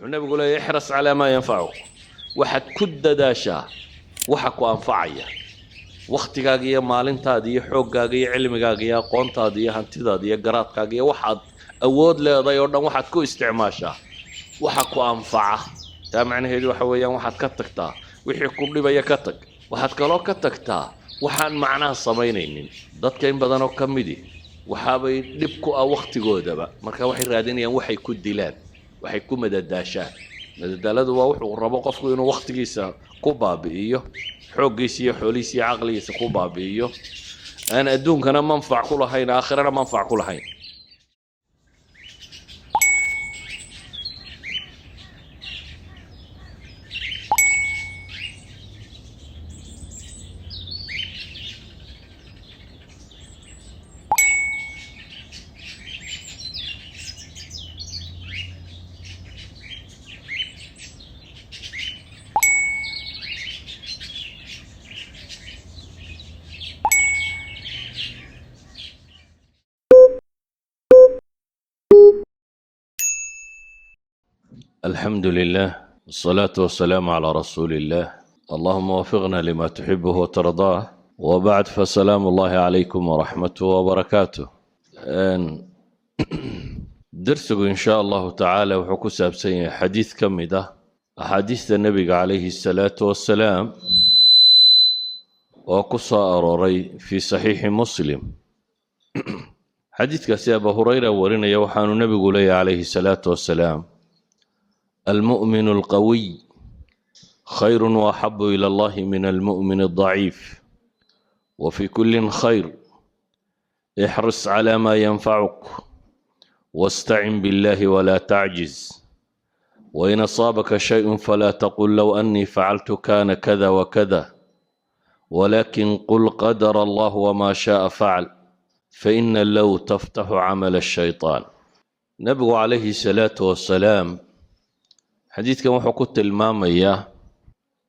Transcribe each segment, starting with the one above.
والنبي يقول احرص على ما ينفعك waxaad ku dadaashaa waxa ku anfacaya waqtigaaga iyo maalintaada iyo xooggaaga iyo cilmigaaga iyo aqoontaada iyo hantidaada iyo garaadkaaga iyo waxaad awood leedahay oo dhan waxaad ku isticmaashaa waxa ku anfaca taa macnaheedu waxa weeyaan waxaad ka tagtaa wixii ku dhibaya ka tag waxaad kaloo ka tagtaa waxaan macnaha samaynaynin dadka in badan oo ka midi waxaabay dhib ku ah waqtigoodaba marka waxay raadinayaan waxay ku dilaan waxay ku madadaashaan madadaaladu waa wuxuu rabo qofku inuu waqtigiisa ku baabi'iyo xooggiisa iyo xoolihiisa iyo caqligiisa ku baabi'iyo aan adduunkana manfac ku lahayn aakhirana manfac ku lahayn الحمد لله والصلاة والسلام على رسول الله اللهم وفقنا لما تحبه وترضاه وبعد فسلام الله عليكم ورحمته وبركاته درسك إن شاء الله تعالى وحكو سابسين حديث كم ده أحاديث النبي عليه الصلاة والسلام وقصة أروري في صحيح مسلم حديث كسي أبا هريرة ورنا يوحان النبي عليه الصلاة والسلام المؤمن القوي خير وأحب إلى الله من المؤمن الضعيف وفي كل خير احرص على ما ينفعك واستعن بالله ولا تعجز وإن أصابك شيء فلا تقل لو أني فعلت كان كذا وكذا ولكن قل قدر الله وما شاء فعل فإن لو تفتح عمل الشيطان نبي عليه الصلاة والسلام حديث كما حكوت المامية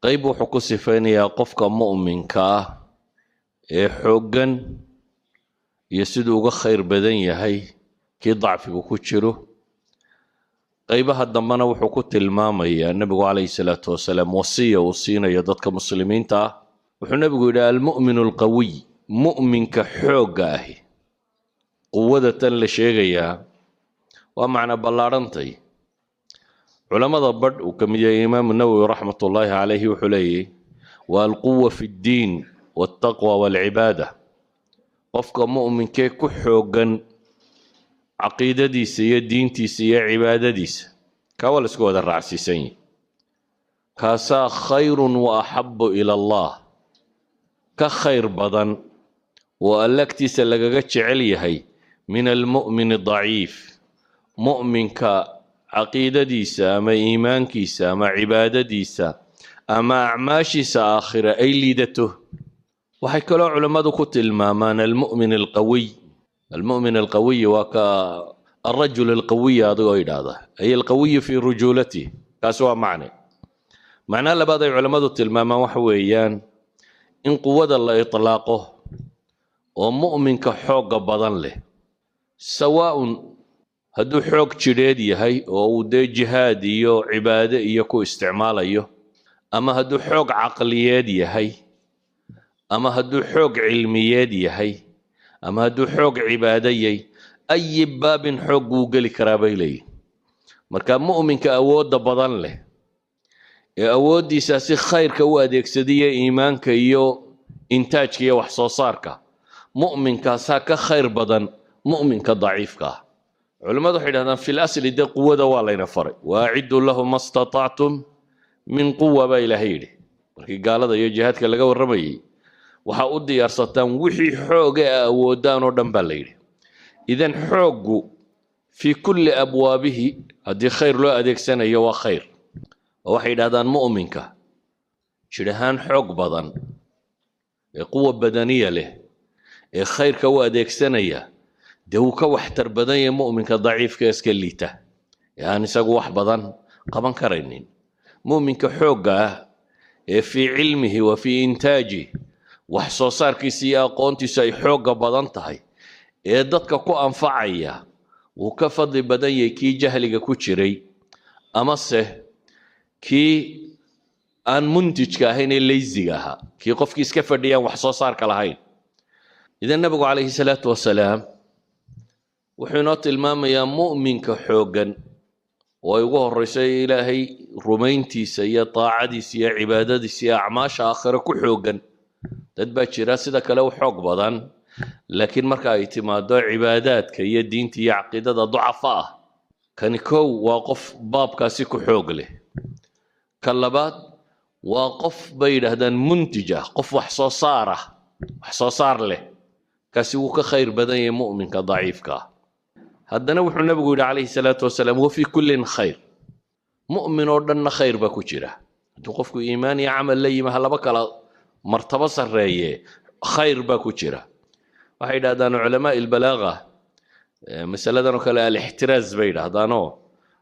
قيب حكو سفينيا قفك مؤمن كا حوغن يسدوغ خير بدن يهي كي ضعف وكتشرو قيبها الضمانة وحكوت المامية النبي عليه الصلاة والسلام وصينا يددك مسلمين تا وحو النبي يقول المؤمن القوي مؤمن كحوغاه قوة لشيغيا ومعنى بلارنتي علماء بدء وكم الإمام النووي رحمة الله عليه وحليه والقوة في الدين والتقوى والعبادة وفق مؤمن كي كحوغن عقيدة ديس يا دين تيس يا عبادة ديس كاول اسكو الرعسي سين كاسا خير وأحب إلى الله كخير بدن وألكتي سلقاقتش عليهي من المؤمن الضعيف مؤمن عقيدتيسا أما إيمانكيسا أما عبادتيسا أما أعماشيسا آخرة أي ليدته وحيكلوا علماء كت المامان المؤمن القوي المؤمن القوي وكا الرجل القوي هذا أي القوي في رجولته كاسوا معنى لبعض علماء التلماما وحويان إن قوة الله إطلاقه ومؤمن كحوق بدن له سواء هدو حوق جريد يهي او دي جهاد يو عبادة يكو استعمال يو اما هدو حوق عقليات يهي اما هدو حوق علميات يهي اما هدو حوق عبادة يهي اي باب حوق وقل كرابي لي مركا مؤمن كأود بدن له أود دي ساسي خير كواد يكسدية إيمانك يو إنتاجك يو وحصوصارك مؤمن كاساك خير بدن مؤمن كضعيفك علماء حينها في الأصل دي قوة والله فرق وأعدوا له ما استطعتم من قوة بإلهيري قال هذا يجهدك لقوا الرمي وحاودي يرسطان وحي حوق ودان ودنباليري إذن حوق في كل أبوابه هذه خير له أديك سنة يوا خير وحيد هذا مؤمنك شرهان حوق بدن قوة بدنية له خير كوا أديك سنة دهو كوحتر بدن مؤمن كضعيف كاسكليته يعني ساقو wax badan qaban karaynin مؤمن كحوقه في علمه وفي إنتاجه wax soo saarkiisa iyo aqoontiisa ay xoog badan tahay ee dadka ku anfacaya uu ka fadli badan yahay kii jahliga ku jiray amase kii aan muntijka ahayn ee leysiga ahaa kii qofkii iska fadhiyaan wax soo saarka lahayn idan nabigu calayhi salaatu wasalaam wuxuu inoo tilmaamayaa mu'minka xooggan oo ay ugu horreysay ilaahay rumayntiisa iyo daacadiisa iyo cibaadadiisa iyo acmaasha aakhire ku xooggan dad baa jira sida kale u xoog badan laakiin marka ay timaado cibaadaadka iyo diinta iyo caqiidada ducafa ah kani kow waa qof baabkaasi ku xoog leh ka labaad waa qof bay yidhaahdaan muntij ah qof wax soo saar leh kaasi wuu ka khayr badan yahay mu'minka daciifka ah haddana wuxuu nabigu yidhi calayhi salaatu wasalaam wafii kullin khayr mu'min oo dhanna khayr baa ku jira hadduu qofku iimaan iyo camal la yimi ha laba kala martabo sarreeye khayr baa ku jira waxay yidhahdaan culamaa ilbalaaga masaladan oo kale alixtiraaz bay yidhaahdaanoo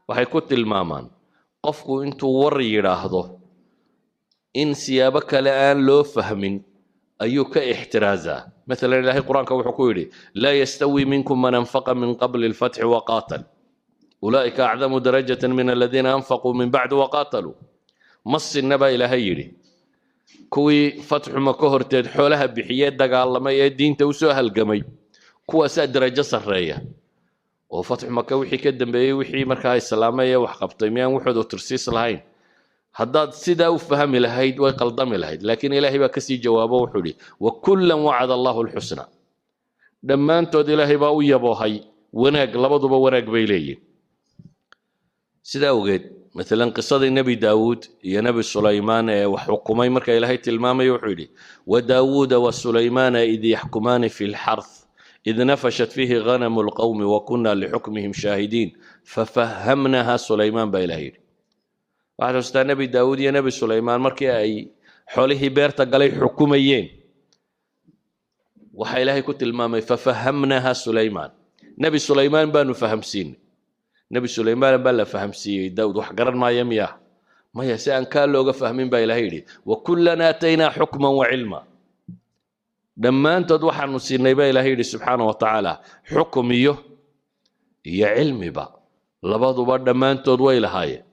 waxay ku tilmaamaan qofku intuu war yidhaahdo in siyaabo kale aan loo fahmin ayuu ka ixtiraazaa مثلا إلهي القرآن كوحكويري لا يستوي منكم من أنفق من قبل الفتح وقاتل أولئك أعظم درجة من الذين أنفقوا من بعد وقاتلوا مص النبا إلهي كوي فتح مكهر تدحولها بحيات دقا الله ما يدين توسوها القمي كوا سا درجة سرية وفتح مكة وحي كدن بي وحي مركاي السلامية وحقبطيميان وحد وترسيس الهين هداد سيدا وفهم الهيد ويقلدم الهيد لكن إلهي بكسي جوابه وحولي وكلا وعد الله الحسنى لما أنتو دي إلهي باوية بوهي وناق لبضو وناق بيلي سيدا وقيد مثلا قصة النبي داود يا نبي سليمان وحكمي مركا إلهي تلمامي وحولي وداود وسليمان إذ يحكمان في الحرث إذ نفشت فيه غنم القوم وكنا لحكمهم شاهدين ففهمناها سليمان بإلهي waxaa xustaa nebi daawud iyo nebi sulaymaan markii ay xoolihii beerta galay xukumayeen waxaa ilaahay ku tilmaamay fafahamnaha sulaymaan nebi sulaymaan baanu fahamsiinay nebi sulaymaan baa la fahamsiiyey daawud wax garan maaya miya maya si aan kaa looga fahmin baa ilaahay yidhi wakullan aataynaa xukman wacilma dhammaantood waxaanu siinay baa ilaahay yidhi subxaana wa tacaala xukum iyo cilmiba labaduba dhammaantood way lahaayeen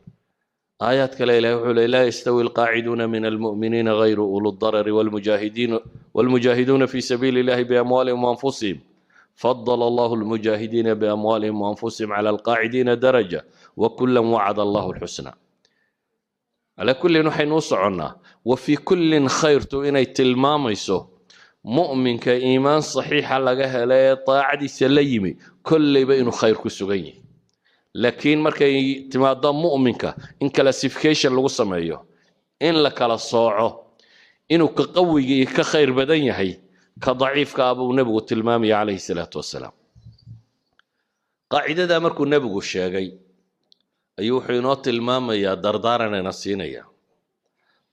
آيات كلا إله لا يستوي القاعدون من المؤمنين غير أولو الضرر والمجاهدون في سبيل الله بأموالهم وأنفسهم فضل الله المجاهدين بأموالهم وأنفسهم على القاعدين درجة وكلا وعد الله الحسنى على كل نحن وصعنا وفي كل خير إني تلماميسو مؤمن كإيمان صحيح لقاها لا طاعد سليمي كل بين خير كسوغيني لكن markay timaado mu'minka in classification lagu sameeyo in la kala sooco inuu ka qawiga iyo ka khayr badan yahay ka daciifka abuu nabigu tilmaamay calayhi salaatu wasalaam qaacidada markuu nabigu sheegay ayuu wuxuu inoo tilmaamayaa dardaaranana siinaya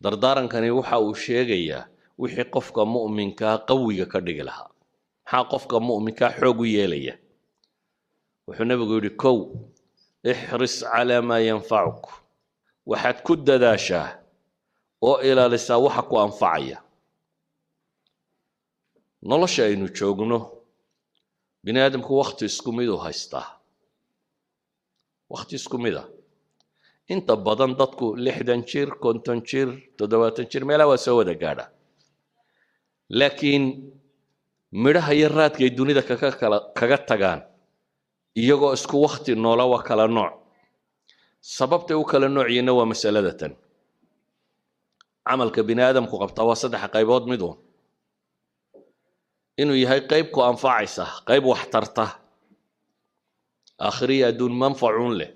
dardaarankani waxa uu sheegayaa wixii qofka mu'minka qawiga ka dhigi lahaa maxaa qofka mu'minka xoog u yeelaya wuxuu nabigu yidhi kow احرص على ما ينفعك وحد كد داشا او الى لسا وحكو انفعيا نولش اينو جوجنو بني ادمكو وقت اسكو ميدو هايستا وقت اسكو ميدا انت بدن ددكو لحدن جير كونتن جير تدواتن جير ميلا وسودا غادا لكن ميرها يرات كي دنيا كاغا تاغان iyagoo isku waqti noola waa kala nooc sababta uu kala noociyana waa masaladatan amalka bini aadamku qabta waa saddex qaybood midoon inuu yahay qayb ku anfacaysa qayb wax tarta akhriya dun manfacuun leh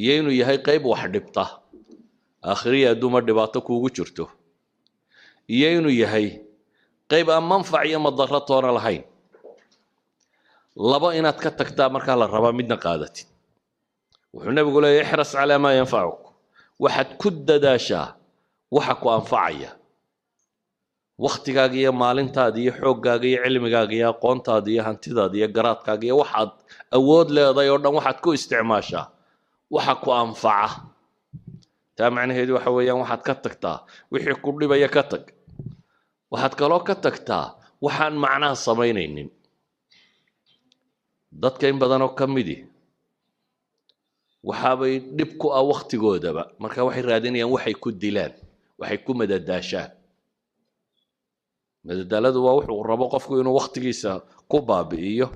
iyo inuu yahay qayb wax dhibta akhriya duma dhibaato kuugu jirto iyo inuu yahay qayb aan manfac iyo madaro toona lahayn laba inaad ka tagtaa marka la raba midna qaadatid wuxuu nabigu leeyahay ihras ala ma yanfa'uk waxad ku dadaashaa waxa ku anfacaya waqtigaaga iyo maalintaada iyo xooggaaga iyo cilmigaaga iyo aqoontaada iyo hantidaada iyo garaadkaaga iyo waxaad awood leedahay oo dhan waxaad ku isticmaashaa waxa ku anfaca taa macnaheedu waxa weeyaan waxaad ka tagtaa wixii ku dhibaya ka tag waxaad kaloo ka tagtaa waxaan macnaha samaynaynin dadka in badan oo ka midi waxaabay dhib ku ah waqtigoodaba marka waxay raadinayaan waxay ku dilaan waxay ku madadaashaan madadaaladu waa wuxuu rabo qofku inuu waqtigiisa ku baabi'iyo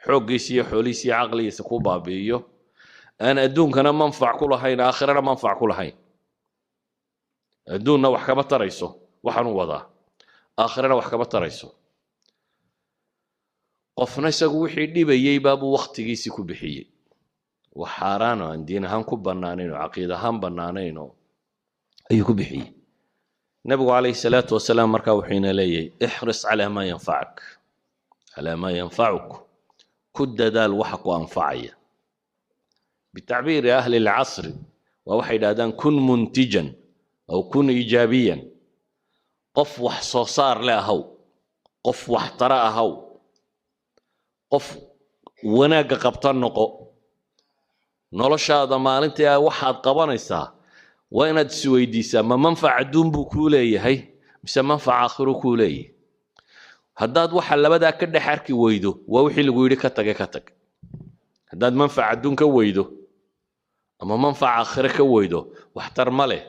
xooggiisa iyo xoolihiisa iyo caqligiisa ku baabi'iyo aan adduunkana manfac ku lahayn aakhirana manfac ku lahayn adduunna wax kama tarayso waxaan u wadaa aakhirana wax kama tarayso qofna isagu wixii dhibayay baabuu waqtigiisii ku bixiyey wax xaaraan oo aan diin ahaan ku bannaanayn oo caqiid ahaan bannaanayn oo ayuu ku bixiyey nabigu calayhi salaatu wasalaam markaa wuxuu ina leeyahay ixris calaa maa yanfacuk ku dadaal waxa ku anfacaya bitacbiiri ahli lcasri waa waxay yidhahdaan kun muntijan aw kun iijaabiyan qof wax soo saar le ahaw qof wax tara ahaw qof wanaagga qabta noqo noloshaada maalintii waxaad qabanaysaa waa inaad isweydiisaa ma manfac adduun buu kuu leeyahay mise manfac aakhiro kuu leeyahay haddaad waxa labadaa ka dhex arki weydo waa wixii lagu yidhi ka tag haddaad manfac adduun ka weydo ama manfac aakhiro ka weydo waxtar ma leh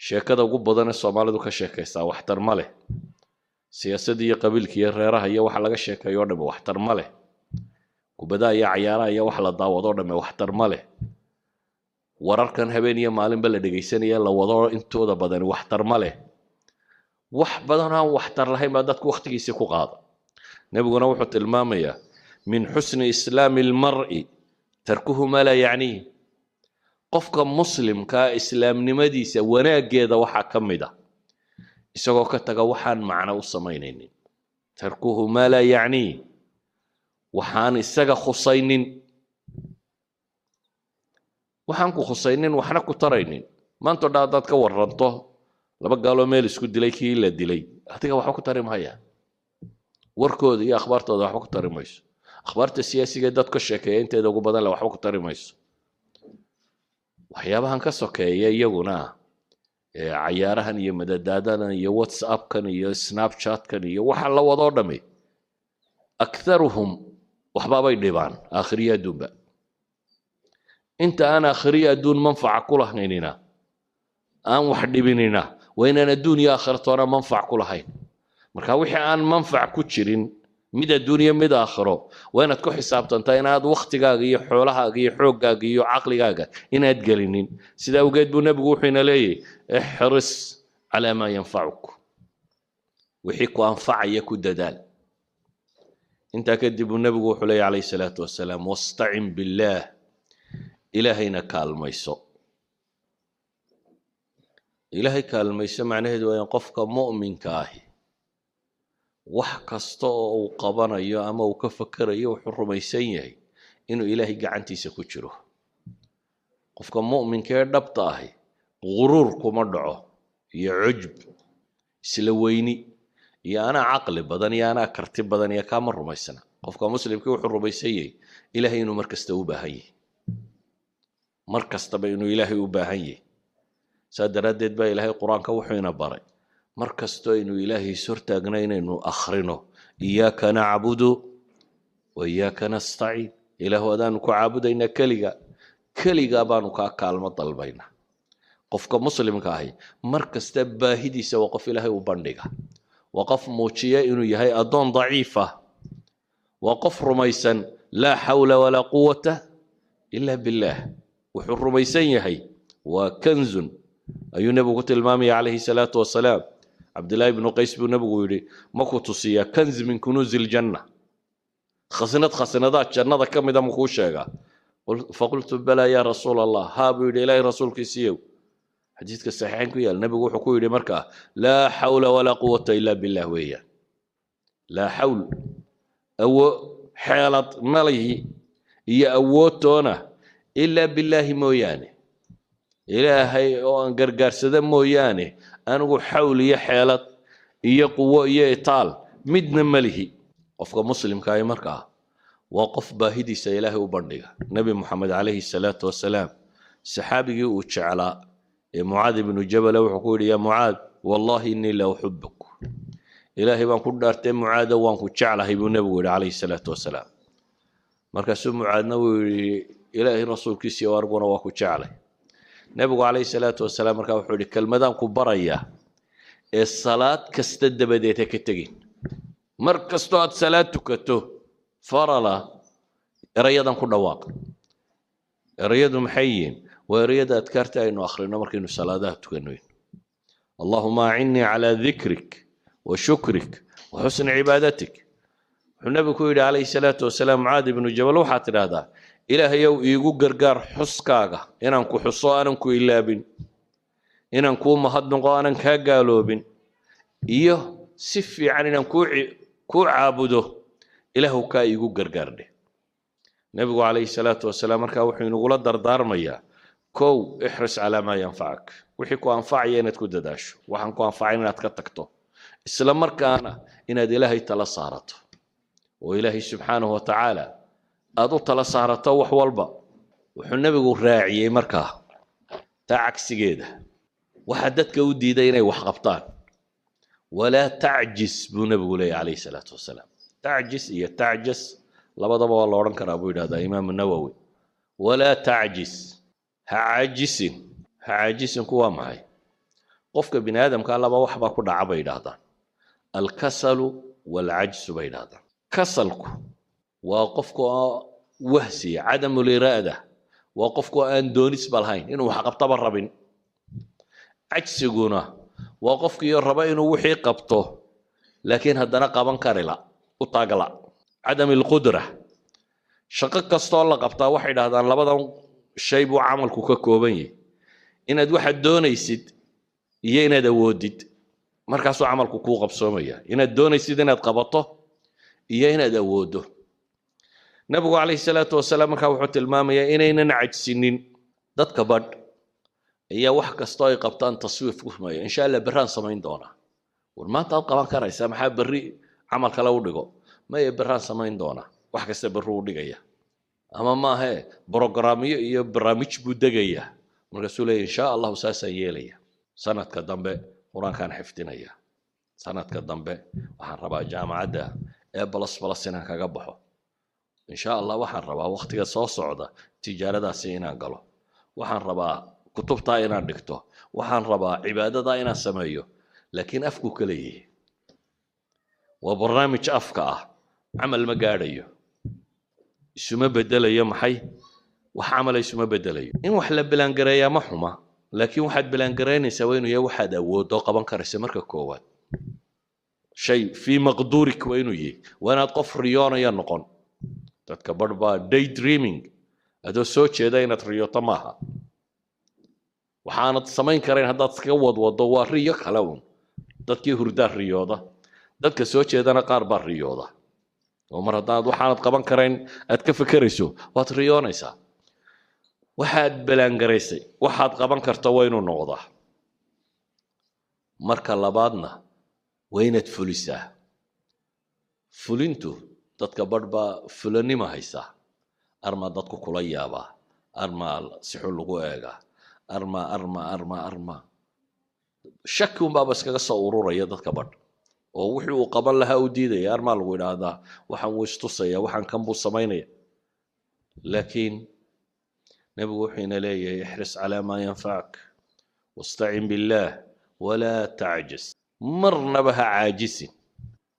sheekada ugu badan ee soomaalidu ka sheekaysaa waxtar ma leh siyaasadda iyo qabiilka iyo reeraha iyo waxa laga sheekeeyo oo dhambe waxtar ma leh kubadaha iyo cayaaraha iyo wax la daawado oo dhambe waxtar ma leh wararkan habeen iyo maalinba la dhegaysanaya la wado intooda badani waxtar ma leh wax badan aan waxtar lahayn baa dadku waqtigiisii ku qaada nabiguna wuxuu tilmaamayaa min xusni islaami almar'i tarkuhu maa laa yacniih qofka muslimkaa islaamnimadiisa wanaaggeeda waxaa ka mid ah isagoo ka taga waxaan macno u samaynaynin tarkuhu maa laa yacniih waxaan isaga khusaynin waxaan ku khusaynin waxna ku taraynin maanta dhaa haddaad ka waranto laba gaaloo meel isku dilay kii la dilay adiga waxba ku tari mahaya warkooda iyo akhbaartooda waxba ku tari mayso akhbaarta siyaasiga dad ka sheekeeya inteeda ugu badan le waxba ku tari mayso waxyaabahan ka sokeeya iyaguna cayaarahan iyo madadaadadan iyo whatsappkan iyo snapchatkan iyo waxa la wadoo dhami akharuhum waxbaabay dhibaan aakhiriya adduunba inta aan aakhiriya adduun manfaca ku lahaynina aan wax dhibinina waa inaan adduun iyo aakhiratoona manfac ku lahayn marka wixii aan manfac ku jirin mid adduun iyo mid aakhiro waa inaad ku xisaabtantaa inaad waqtigaaga iyo xoolahaaga iyo xooggaaga iyo caqligaaga inaad gelinin sidaa awgeed buu nebigu wuxuu ina leeyahay ixris calaa maa yanfacuk wixii ku anfacaya ku dadaal intaa kadib buu nebigu wuxuu leeyahy calayhi salaatu wasalaam wastacin billaah ilaahayna kaalmayso ilaahay kaalmayso macnaheedu waa in qofka mu'minka ahi wax kasta oo uu qabanayo ama uu ka fakerayo wuxuu rumaysan yahay inuu ilaahay gacantiisa ku jiro qofka mu'minka ee dhabta ahi guruur kuma dhaco iyo cujb isla weyni iyo anaa caqli badan iyo anaa karti badan iyo kaama rumaysana qofka muslimkii wuxuu rumaysan yahay ilaahay inuu mar kasta u baahan yahay mar kastaba inuu ilaahay u baahan yahay saa daraaddeed baa ilaahay qur-aanka wuxuu ina baray mar kastoo inuu ilaahay ishortaagna inaynu akhrino iyaaka nacbudu wa iyaaka nastaciin ilaahu adaanu ku caabudaynaa keligaa baanu kaa kaalmo dalbaynaa qofka muslimka ahi mar kasta baahidiisa waa qof ilaahay u bandhiga waa qof muujiya inuu yahay addoon daciif ah waa qof rumaysan laa xawla walaa quwata ila billaah wuxuu rumaysan yahay waa kanzun ayuu nebigu ku tilmaamaya calayhi salaatu wasalaam cabdillaahi ibnu qays buu nebigu yidhi ma ku tusiyaa kanz min kunuuzi ljanna khasnadaad jannada ka mida makuu sheegaa faqultu balaa yaa rasuula allah haa buu yidhi ilaahay rasuulkiisiiyow xadiidka saxiixayn ku yaal nebigu wuxuu ku yidhi markaa laa xawla walaa quwata ila billah weeyaan laa xawl xeelad malahi iyo awoodtoona ilaa billaahi mooyaane ilaahay oo aan gargaarsada mooyaane anigu xawl iyo xeelad iyo quwo iyo itaal midna malihi qofka muslimkaahi markaa waa qof baahidiisa ilaahay u bandhiga nebi moxamed calayhi salaatu wasalaam saxaabigii uu jeclaa ee mucaad ibnu jabala wuxuu ku yidhi yaa mucaad wallahi innii la uxibuk ilaahay baan ku dhaartay mucaado waan ku jeclahay buu nebigu yidhi calayhi salaatu wasalaam markaasuu mucaadna wuu yidhi إلهي رسول كيسي وارقونا واكو جعله نبي عليه الصلاة والسلام مركا وحولي كلمدان كبرية الصلاة كستد بديتك التقين مركز توات صلاة تكتو فرلا رياضا كنا واقع رياض محيين ورياض أذكرت إنه آخرنا مركين صلاة تكنوين اللهم أعني على ذكرك وشكرك وحسن عبادتك النبي كويل عليه الصلاة والسلام معاذ بن جبل وحاتر هذا إلهي يقو قرقار حسكاغا إنانكو حصو أنانكو إلابين إنانكو مهدنقو أنانكا قالوبين إيه سفي عن إنانكو كو عابدو إلهو كا يقو قرقار دي نبي عليه الصلاة والسلام مركا وحي نقول دردار ميا كو احرص على ما ينفعك وحي كو أنفعي إنتكو دداشو وحن كو أنفعي إنتكو تكتو إسلام مركا أنا إن إلهي تلا صارته وإلهي سبحانه وتعالى أدو تلا صارته وحوالبا وحو النبي راعي مركا تعكس جيده وحددك ودي ديني وحقبطان ولا تعجز بنبي لي عليه الصلاة والسلام تعجز هي تعجز لبضب والله ورنك أبو هذا إمام النووي ولا تعجز هعجز كوا معي قفك بني آدم قال لبا وحبا كنا عبيد هذا الكسل والعجز بين هذا كسلك وقفك وهسي عدم الإرادة وقفك أن دونيس بالهين إنه حقبط بالربين عجزكونا وقفك يربا إنه وحي قبطه لكن هدنا قابن كارلا وطاقلا عدم القدرة شقق كستولا قبطا وحيد هذا لبدا شيء بو عملك ككوبني إن واحد دونيسيد يينا دوديد markaas oo amalku ku qabsoomaya inaad doonaysid inaad qabato iyo inaad awoodo nabigu kaleey salaatu wasalaam markaa wuxuu tilmaamayaa inaynan cajsinin dadka badh iyo wax kasto ay qabtaan taswiif ku sameeyo insha Allah baraan sameyn doona war maanta aad qaban karaysaa maxaa bari amal kale u dhigo ma ay baraan sameyn doona wax kasta bari u dhigaya ama ma aha barnaamijyo iyo barnaamij buu degaya markaas uu leeyahay insha Allah saasa yeelaya sanadka dambe قرآن كان حفتنا إياه سنة كدنبه وحن ربا جامعة ده بلس سنة كجبحه إن شاء الله وحن ربا وقت صوص صعدة تجارة ده سينا قاله وحن ربا كتب طاينا دكتور وحن ربا عبادة داينا سمايو لكن أفكو كليه وبرنامج أفكاه عمل مقاريه اسمه بدل يوم حي وحعمل اسمه بدل إن وحلب بلانقرية محمة لكن واحد بلانقرين يسوينه يا واحد أودو قبان كرسي مركا كوات شيء في مقدورك وينو يي وانا قف ريانا يا نقون تتكبر با داي دريمينج هذا سوتش داينا ريوتا ماها وحانت سمين كرين هذا تكود ودوا ريو خلاون dadkii hurda riyooda dadka soo jeedana qaar baa riyooda oo mar hadaad waxaanad qaban karayn aad ka fikirayso waad riyoonaysaa waxaad balaangaraysay waxaad qaban karto waa inuu noqdaa marka labaadna waa inaad fulisaa fulintu dadka badhba fulanima haysaa arma dadku kula yaabaa arma si xul lagu eegaa arma shaki unbaa iskaga soo ururaya dadka badh oo wixii uu qaban lahaa u diidaya arma lagu yidhaahdaa waxaan wuu istusaya waxaan kan buu samaynaya laakiin نبي وحينا ليه احرص على ما ينفعك واستعن بالله ولا تعجز مرنا بها عاجز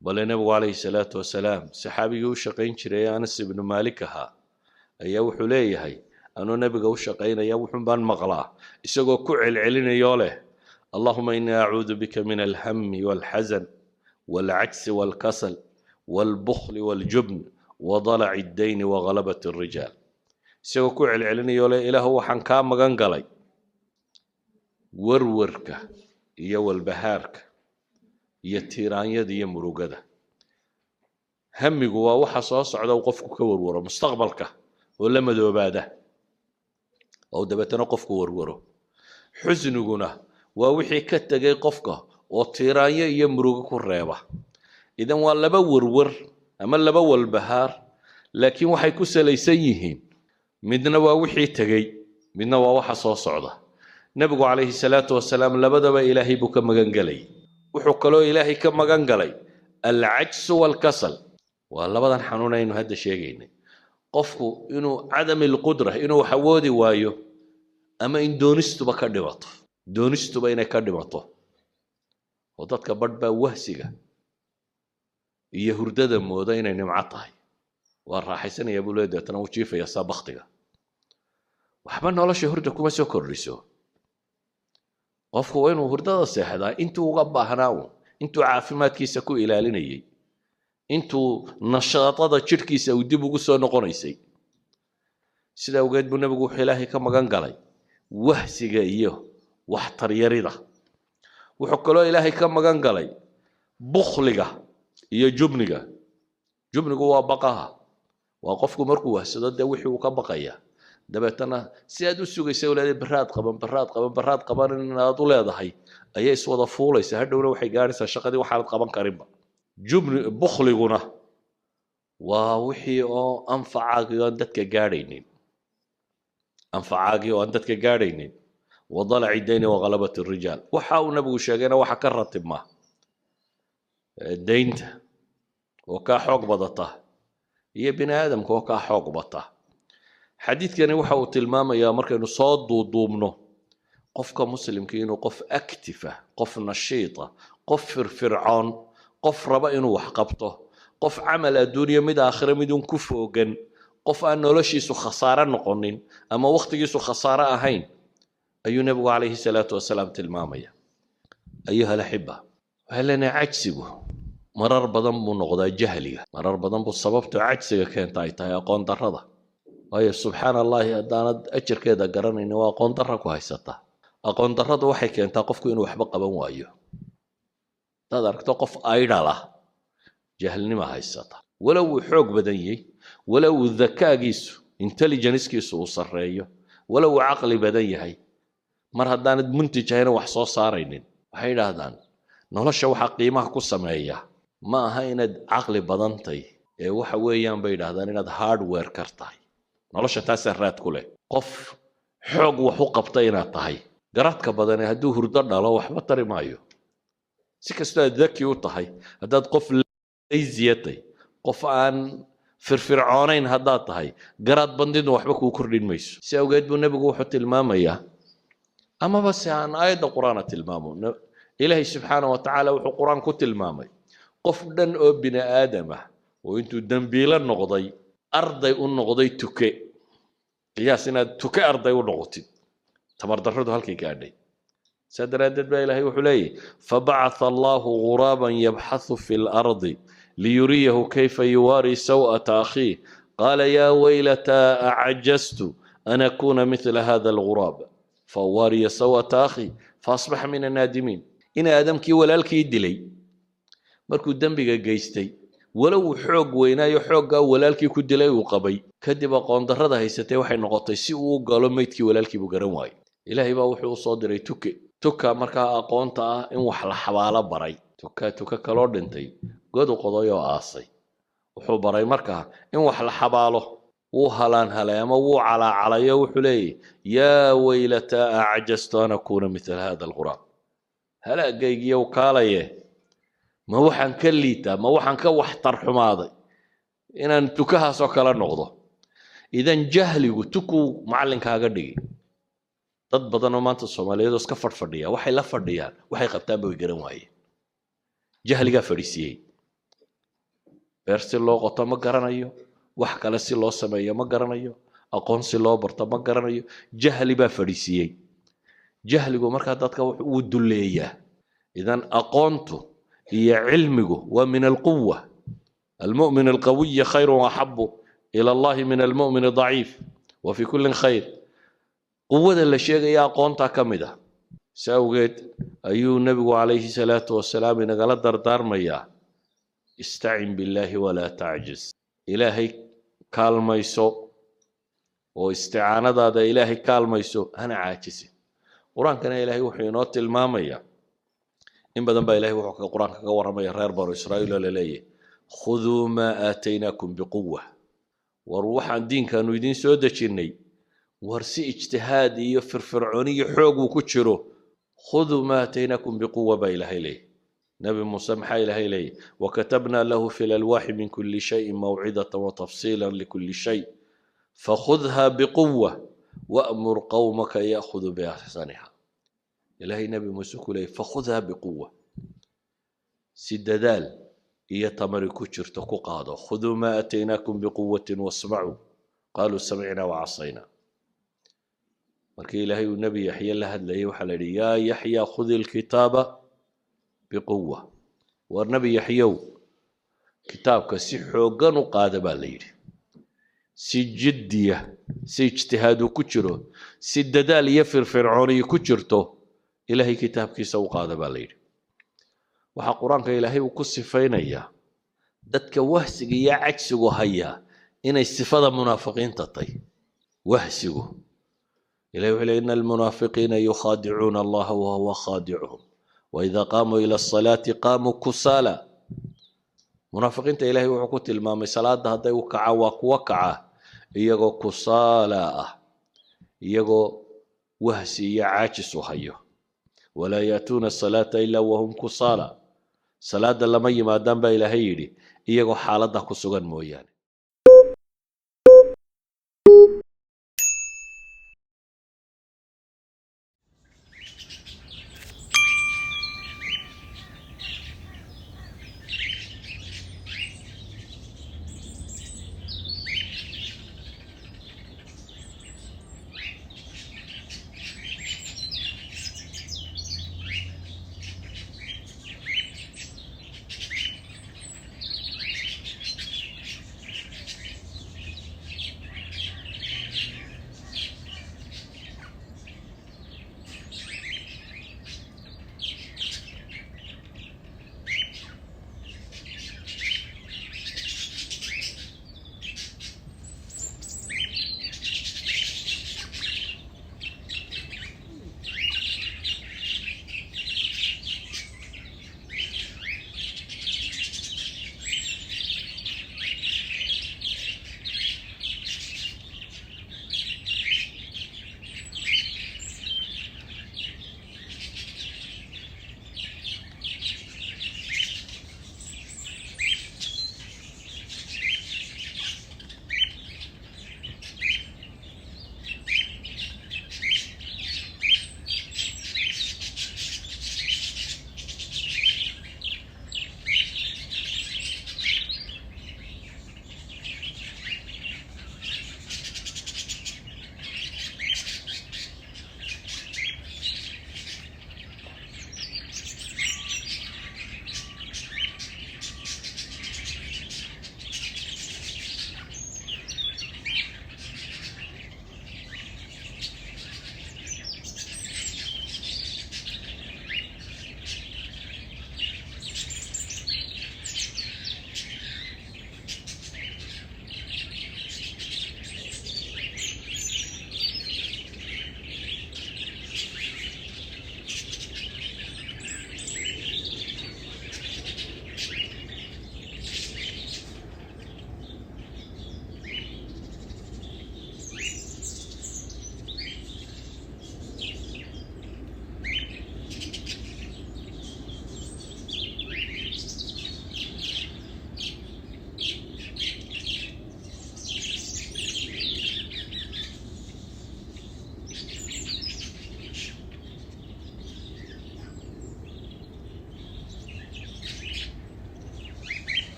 بل نبي عليه الصلاة والسلام سحابي وشقين شري أنس بن مالكها أيوح ليه هي أنو نبي وشقين أيوح بان مغلا إسقو كعل علينا يوله اللهم إني أعوذ بك من الهم والحزن والعجز والكسل والبخل والجبن وضلع الدين وغلبة الرجال isagoo ku celcelinayo le ilaahu waxaan ka magan galay warwarka iyo walbahaarka iyo tiiraanyada iyo murugada hamigu waa waxa soo socda oo qofku ka warwaro mustaqbalka oo la madoobaada oo dabeetana qofku warwaro xusniguna waa wixii ka tagay qofka oo tiiraanya iyo murugo ku reeba idan waa laba warwar ama laba walbahaar laakiin waxay ku salaysan yihiin midna waa wixii tagay midna waa waxa soo socda nabigu kaleey salaatu wasalaam labadaba ilaahay buu ka magan galay wuxuu kaloo ilaahay ka magan galay al-ajz wal kasal waa labadan xanuun aynu hadda sheegaynay قفكو إنه عدم القدرة إنه حوادي وايو أما إن دونستو بكدمته دونستو بين كدمته وضدك بدبا وهسيقة يهرددا مودا إنay nimco tahay waa raaxaysanaya buu leeyahay tan uu jiifaya saabaqtiga waxba nolosha hurda kuma soo kordhiso qofku waa inuu hurdada seexdaa intuu uga baahnaa intuu caafimaadkiisa ku ilaalinayay intuu nashaadada jirkiisa uu dib ugu soo noqonaysay sida ogeed buu nabigu wuxuu ilaahay ka magan galay wahsiga iyo wax taryarida wuxuu kaloo ilaahay ka magan galay bukhliga iyo jubnigu waa baqaha waa qofku markuu wahsado de wixii uu ka baqaya dabeetana si aad u sugayso walaal baraad qaban inaad u leedahay ayay iswada fuulaysa hadhowna waxay gaaraysaa shaqadii waxaad qaban karinba jubni bukhliguna waa wixii oo anfacaagii oo dadka gaadhaynin وضلع الدين وغلبة الرجال وحاول نبغى شيئا وحكرت ما دينت وكا حق بضته هي بني آدم وكا حق بضته حديث كان وحاول تلمام يا مركن صاد وضمنه قف كمسلم كينو قف أكتفه قف نشيطة قف فرعون قف ربا إنه وحقبته قف عمل الدنيا مد آخر مدون كفوجن قف أنه لشيسو خسارة نقنين أما وقت يسو خسارة أهين أيها النبي عليه الصلاة والسلام تلمامية أيها الأحبة هل أنا عجزه مرر بدن بنقضى جهلية مرر بدن بالسبب تعجزه كانت عيتها أقون درضة أي سبحان الله أنا أجر كذا قرن إنه أقون درك وهيسته أقون درضة وحي كانت تقف إنه وحبق بموايه تقدر توقف أيضا جهلني ما هيسته ولو حوق بدني ولو الذكاء جيسو intelligence كيسو وصريه ولو عقل بدني هي mar haddaanad muntaj ahayna wax soo saaraynin waxay yidhaahdaan nolosha waxa qiimaha ku sameeya ma aha inaad caqli badantay ee waxa weeyaan bay yidhaahdaan inaad hardware kar tahay nolosha taasee raad ku leh qof xoog wax u qabtay inaad tahay garadka badane hadduu hurdo dhalo waxba tari maayo si kastoo aad daki u tahay haddaad qof laysiyatay qof aan firfircoonayn haddaad tahay garad bandidna waxba kuu kordhin mayso si awgeed buu nebigu wuxuu tilmaamayaa أما بس عن آية القرآن تلمامه إلهي سبحانه وتعالى وحو القرآن كتلمامي قفدن أو بني آدمه وإنتو دنبيلا النقضي أرضي النقضي تكي قياسنا تكي أرضي النقضي تمر درده هالكي كاردي سادر أدد إلهي وحلي فبعث الله غرابا يبحث في الأرض ليريه كيف يواري سوءة أخيه قال يا ويلتى أعجزت أن أكون مثل هذا الغراب فواري سوءة أخي فأصبح من النادمين إن آدم كي ولا الكي يدلي مركو دنبغا جيستي ولو حوق وينا يحوق ولا الكي كدلي وقبي كدب قاندرده هيستي waxay noqotay si uu galo meydkii walaalkii buu garan waayay ilaahay baa wuxuu soo diray tuka marka aqoonta ah in wax la xabaalo baray tuka kala dhintay god qodoyo aasay wuxuu baray marka in wax la xabaalo وهلان هلا ما هو على يوحلي يا ويلتا أعجزت أن أكون مثل هذا الغراب هلا جاي وكاليه ما هو حنكليتا ما هو حنكوح طرح ماضي إن أنتكها سكلا النقطة إذا جهلي وتكو معلن كهجدي ضد بدنا ما الصومالية دوس كفر فرديا وحي لا فرديا وحي قبتان بيجرون واي جهلي كفريسي برسل الله قطع ما قرنايو wax kale si loo sameeyo ma garanayo aqoon si loo barto ma garanayo jahli baa fariisiyay jahligu marka dadka uu duleeyaa idan aqoontu iyo cilmigu waa min alquwa almu'min alqawiy khayr wa habbu ila Allah min almu'min adha'if wa fi kulli khayr quwada la sheegaya aqoonta kamida saawgeed ayuu nabigu alayhi salatu wassalaam inagala dardaarmaya ista'in billahi wa la ta'jiz ilaahay kaalmayso oo isticaanadaada ilaahay kaalmayso hana caajisin quraankana ilaahay wuxuu inoo tilmaamayaa in badan baa ilaahay wuxuu quraanka ka waramaya reer baro Israa'iil oo leeyahay khuduu ma aataynakum biquwwa war waxaan diinkaanu idin soo dejinay war si ijtihaad iyo firfircooniyo xoog uu ku jiro khuduu ma aataynakum biquwwa baa ilaahay leeyahay نبي موسى محايل هيلي وكتبنا له في الألواح من كل شيء موعظة وتفصيلا لكل شيء فخذها بقوة وأمر قومك يأخذوا بأحسنها. إلهي نبي موسى كلي فخذها بقوة سددال هي تمر كتشر تقاضى خذوا ما أتيناكم بقوة واسمعوا قالوا سمعنا وعصينا. markii ilaahay uu nabi yaxya la hadlayay waxa la yidhi yaa yaxya khudi alkitaaba biquwa war nabi yaxyow kitaabka si xooggan u qaada baa la yidhi si jiddiya si ijtihaadu ku jiro si dadaal iyo firfircooniyo ku jirto ilaahay kitaabkiisa u qaada baa la yidhi. waxaa qur-aanka ilaahay uu ku sifaynayaa dadka wahsiga iyo cajsigu haya inay sifada munaafiqiinta tahay. wahsigu إليه وحده إن المنافقين يخادعون الله وهو خادعهم وإذا قاموا إلى الصلاة قاموا كسالى. منافقين إلهي وحكوت المام صلاة هذا وكعا وكعا يجو كسالى يجو وهسي عاجس هيو ولا يأتون الصلاة إلا وهم كسالى. صلاة لما يما دام إلهي يجو حالة كسوغان مويان.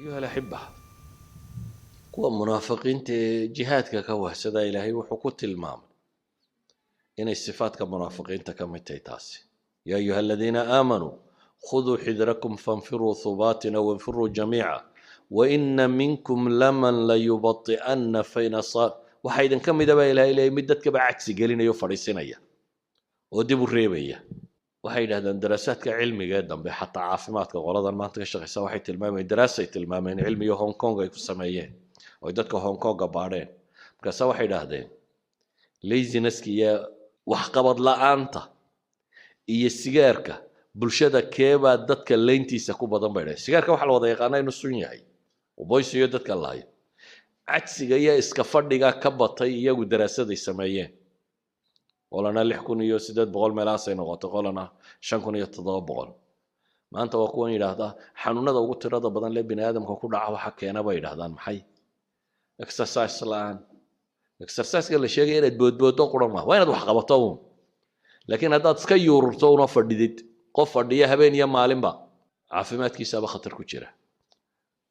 أيها الأحبة kuwa munaafiqiinta ee jihaadka ka wahsada ilaahay wuxuu ku tilmaamay inay sifaadka munaafiqiinta ka mid tahay taasi yaa ayuha aladiina aamanuu khuduu xidrakum fanfiruu hubaatin aw infiruu jamiica waina minkum laman layubati'anna waxaa idinka midaba ilaahay leeyahay mid dadkaba cagsi gelinaya oo fadhiisinaya oo dib u reebaya waxay yidhahdaan daraasaadka cilmiga ee dambe xataa caafimaadka qoladan maanta ka shaqaysa waxay tilmaamayeen daraasay tilmaameen cilmiga Hong Kong ay ku sameeyeen oo dadka Hong Kong baadheen markaas waxay yidhaahdeen laziness-ka iyo waxqabad la'aanta iyo sigaarka bulshada keebaa dadka leyntiisa ku badan bay dhahay sigaarka waxa la wada yaqaanaa inuu sun yahay oo boysiyo dadka laayo cagsiga iyo iska fadhiga ka batay iyagu daraasaday sameeyeen qolana 6,800 meelahaas ay noqotay qolana 5,700 maanta waa kuwan yidhaahdaa xanuunada ugu tirada badan lee bini'aadamka ku dhaca waxa keena bay yidhaahdaan maxay exercise la'aan exercise-ka la sheegay inaad boodboodo quran ma waa inaad wax qabato uun laakiin haddaad iska yuururto una fadhidid qof fadhiya habeen iyo maalinba caafimaadkiisaba khatar ku jira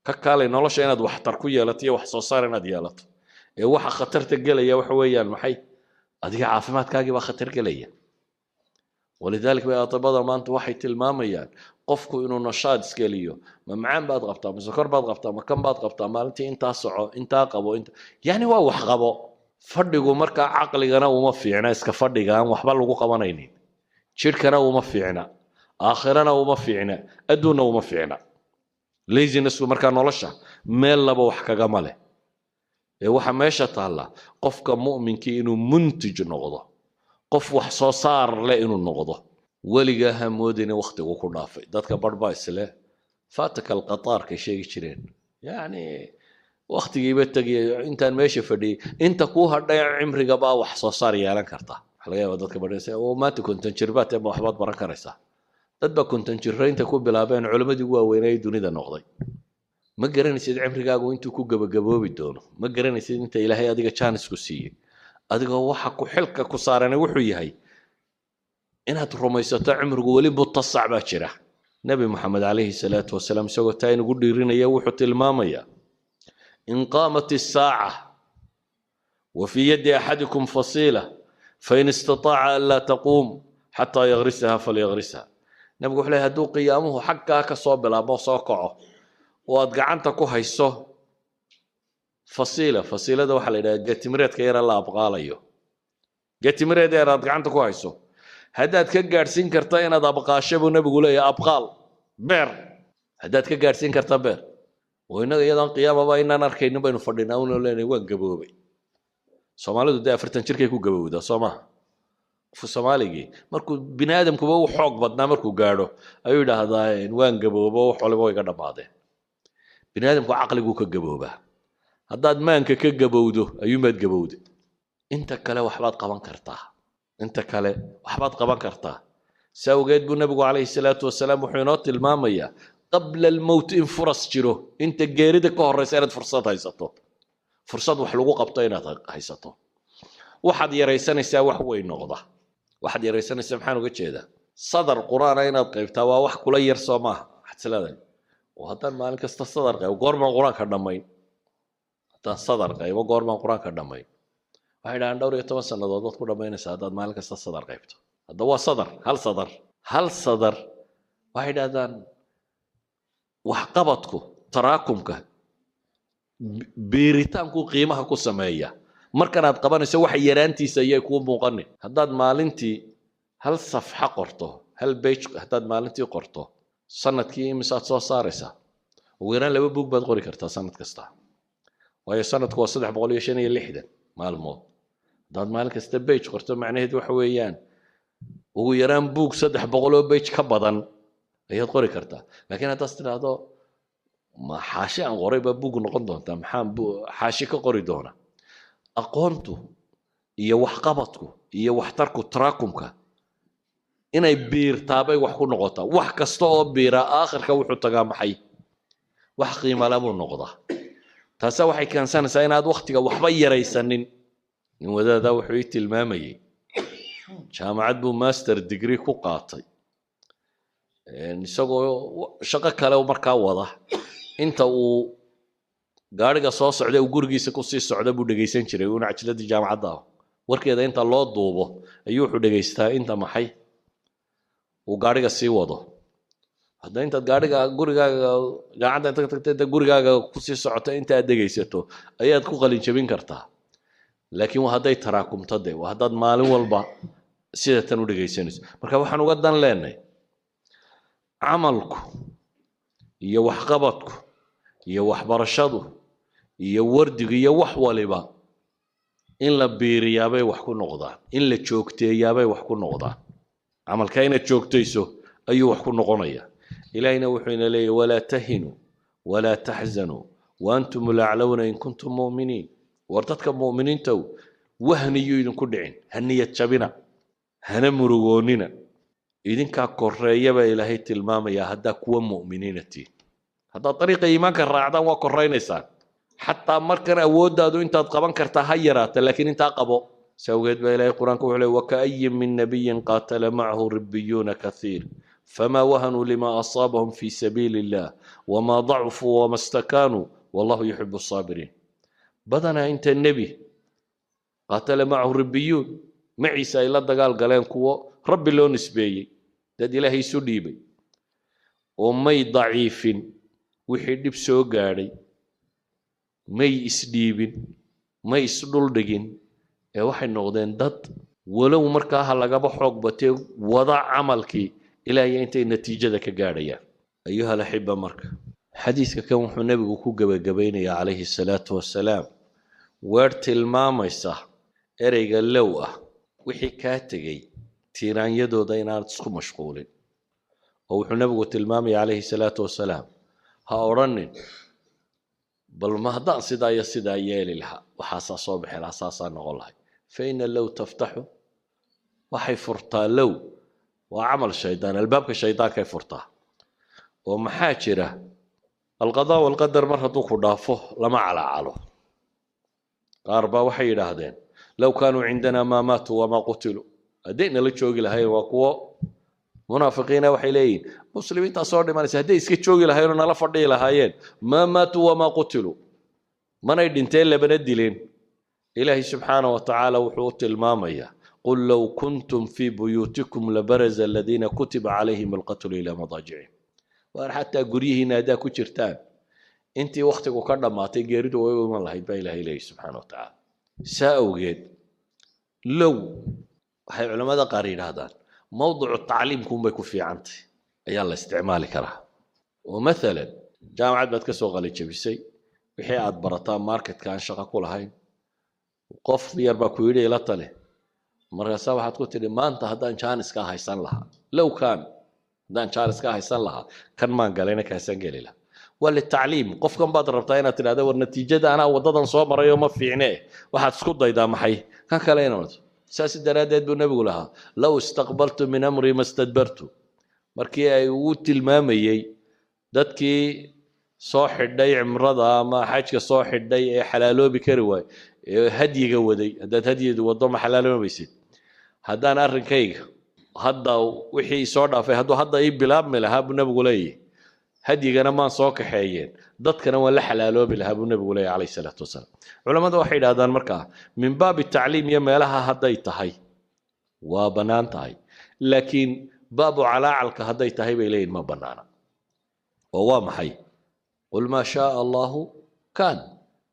ka kaalay nolosha inaad waxtar ku yeelato iyo wax soo saar inaad yeelato ee waxa khatarta gelaya waxa weeyaan maxay adiga caafimaadkaagii baa khatar gelaya walidaalika bay atabada maanta waxay tilmaamayaan qofku inuu nashaad iskeliyo ma macaan baad qabtaa ma sokor baad qabtaa ma kan baad qabtaa maalintii intaa soco intaa qabo inta yani waa wax qabo fadhigu markaa caqligana uma fiicna iska fadhigaan waxba lagu qabanaynin jirkana uma fiicna aakhirana uma fiicna adduunna uma fiicna laziness markaa nolosha meel laba wax kagama leh ee waxa meesha taalla qofka mu'minkii inuu muntij noqdo qof wax soo saar leh inuu noqdo weligaa ha moodin waqtigu ku dhaafay dadka barbaa isle faataka alqataarka sheegi jireen yani waqtigiiba tagay intaan meesha fadhiyay inta ku hadhay cimriga baa wax soo saar yeelan karta waxa laga yaabaa dadka badhaysa oo maanta konton jirbaad ama waxbaad baran karaysaa dad baa konton jirraynta ku bilaabeen culimadii waaweynay dunida noqday ma garanaysid cimrigaagu intuu ku gabagaboobi doono ma garanaysid inta ilaahay adiga chance ku siiyay adiga waxa ku xilka ku saaranay wuxuu yahay inaad rumaysato cimrigu wali mutasac baa jira nabi maxamed calayhi salaatu wasalaam isagoo taa inagu dhiirinaya wuxuu tilmaamaya in qaamat as-saaca wa fi yadi ahadikum fasila fa in istata'a an la taqum hatta yaghrisaha falyagrisha nabigu wuxuu leeyahay hadduu qiyaamuhu xaggaa ka soo bilaabo soo kaco oo aad gacanta ku hayso fasiilada waxa la yidhaahdaa geetimireedka yar la abqaalayo geetimireed yar aad gacanta ku hayso haddaad ka gaadhsiin karta inaad abqaasho buu nabigu leeyahay abqaal beer haddaad ka gaadhsiin karta beer oo innaga iyadan qiyaamaba inaan arkaynin baynu fadhinaa unoo leenahay waan gaboobay soomaalidu dee 40 jirkay ku gabowdaa soo maha qofka soomaaligii markuu bini'aadamkuba u xoog badnaa markuu gaadho ayuu yidhaahdaa waan gaboobo wax waliba way ga dhammaadeen bini'aadamku caqliguu ka gaboobaa haddaad maanka ka gabowdo ayuumaad gabowday inta kale waxbaad qaban kartaa inta kale waxbaad qaban kartaa saawgeed buu nabigu calayhi salaatu wasalaam wuxuu inoo tilmaamayaa qabla almowt in furas jiro inta geerida ka horraysa inaad fursad haysato fursad wax lagu qabto inaad haysato waxaad yaraysanaysaa wax weyn noqda waxaad yaraysanaysaa maxaan uga jeedaa sadar quraana inaad qaybtaa waa wax kula yar soo maaha waxaad isleedahay oo haddaan maalin kasta sadar qaybo goormaan qur-aanka dhammayn haddaan sadar qaybo goormaan qur-aanka dhammayn waxay dhahaan 12 sannadood waad ku dhammaynaysaa haddaad maalin kasta sadar qaybto hadda waa sadar hal sadar waxay dhahdaan waxqabadku taraakumka beeritaanku qiimaha ku sameeya markanaad qabanayso waxa yaraantiisa ayay kuu muuqanin haddaad maalintii hal safxa qorto hal page haddaad maalintii qorto sanadkii imisaad soo saaraysaa ugu yaraan 2 buug baad qori kartaa sanad kasta waayo sanadku waa 365 maalmood haddaad maalin kasta page qorto macnaheedu waxa weeyaan ugu yaraan buug 300 page ka badan ayaad qori kartaa laakiin haddaad tidhaahdo ma xaashi aan qoray baa buug noqon doontaa maxaan xaashi ka qori doona aqoontu iyo waxqabadku iyo waxtarku taraakumka inay biirtaabay wax ku noqotaa wax kasta oo biira aakhirka wuxuu tagaa maxay wax qiimo leh buu noqdaa taasa waxay keensanaysaa inaad waqtiga waxba yaraysanin in wadaada wuxuu ii tilmaamayay jaamacad buu master degree ku qaatay isagoo shaqo kale markaa wada inta uu gaariga soo socday uu gurigiisa ku sii socda buu dhageysan jiray una cajiladii jaamacadda warkeeda inta loo duubo ayuu wuxuu dhageystaa inta maxay uu gaariga sii wado hadda inta gaariga gurigaaga jaamacadda inta tagtay gurigaaga ku sii socota inta aad dhageysato ayaad ku qalin jabin kartaa laakiin waa hadday taraakumto de waa haddaad maalin walba sida tan u dhageysanayso marka waxaan uga dan leenahay camalku iyo waxqabadku iyo waxbarashadu iyo wardigu iyo wax waliba in la biiriyaabay wax ku noqdaan in la joogteeyaabay wax ku noqdaan camalka inaad joogtayso ayuu wax ku noqonaya ilaahina wuxuu ina leeyahay walaa tahinu walaa taxzanu waantum laclawna in kuntum mu'miniin war dadka mu'miniintow wahniyuu idinku dhicin haniyad jabina hana murugoonina idinkaa koreeyaba ilaahay tilmaamaya haddaa kuwa mu'miniina tihiin haddaad dariiqa iimaanka raacdaan waa koraynaysaan xataa markan awooddaadu intaad qaban kartaa ha yaraata laakiin intaa qabo sawgeed baa ilaahay qur-aanka wuxuu leeyahy waka'ayin min nabiyin qaatala macahu ribbiyuuna kathiir فما وهنوا لما أصابهم في سبيل الله وما ضعفوا وما استكانوا والله يحب الصابرين بدنا أنت النبي قاتل معه الربيون معي سايلا دقال قالين كوا ربي لو نسبي داد إلهي سليبي ومي ضعيف وحيد بسو قاري مي إسديب مي إسدول دقين وحي نغدين داد ولو مركاها لقب حقبتي وضع عملكي إلى أنت النتيجة كجارية أيها الأحبة مركا حديثك كم النبي وكوجب جبين عليه الصلاة والسلام ورت الماما يصح إرجع اللوء وحكاتجي تيران يدو دينار تسخ مشغولين أو النبي قلت الماما عليه الصلاة والسلام هأورنن بل ما هضع صدايا للها وحاسة صبح الأساسا نقولها فإن لو تفتحه وحي فرطا لو وعمل الشيطان الباب كالشيطان كيف فرطه ومحاجرة القضاء والقدر مرة دوكو دافه لما على عاله قاربا وحي هذين لو كانوا عندنا ما ماتوا وما قتلوا أدينا لتشوقي لهاي وقوة منافقين وحيلين مسلمين تصور ما نسي هدي اسكي تشوقي لهاي ونالا فردي لهايين ما ماتوا وما قتلوا ما نيدنتين لبندلين إلهي سبحانه وتعالى وحوت المامية قل لو كنتم في بيوتكم لبرز الذين كتب عليهم القتل إلى مضاجعهم وحتى قريه نادا كترتان انت وقتك وكرنا ما تجريد وما الله يبقى إلهي سبحانه وتعالى سأوجد لو هاي علماء قارين هذا موضوع التعليم كون بيكون في عنتي يلا استعمالك راه ومثلا جامعة بتكسو غالي تشبيسي وحيات برطان ماركت كان شقا كل هاي وقف يربا كويري لا طلع markaasa waxaad ku tidhi maanta haddaan jaaniskaa haysan lahaa low kaan haddaan jaaniskaa haysan lahaa kan maan galayna kaasaan geli lahaa waa litacliim qofkan baad rabtaa inaad tidhahda war natiijada anaa waddadan soo marayo ma fiicne waxaad isku daydaa maxay kan kale inaad saas daraaddeed buu nebigu lahaa low istaqbaltu min amri ma stadbartu markii ay ugu tilmaamayey dadkii soo xidhay cimrada ama xajka soo xidhay ee xalaaloobi kari waay ee hadyiga waday haddaad hadyadu waddo ma xalaaloobaysid haddaan arrinkayga hadda wixii soo dhaafay hadduu hadda ii bilaabmi lahaa buu nebigu leeyahy hadyigana maan soo kaxeeyeen dadkana waan la xalaaloobi lahaa buu nebigu leeyahy calayhi salaatu wasalaam culammada waxay yidhahdaan markaa min baabi tacliim iyo meelaha hadday tahay waa bannaan tahay laakiin baabu calaacalka hadday tahay bay leeyihin ma bannaana oo waa maxay qul maa shaaa allahu kaan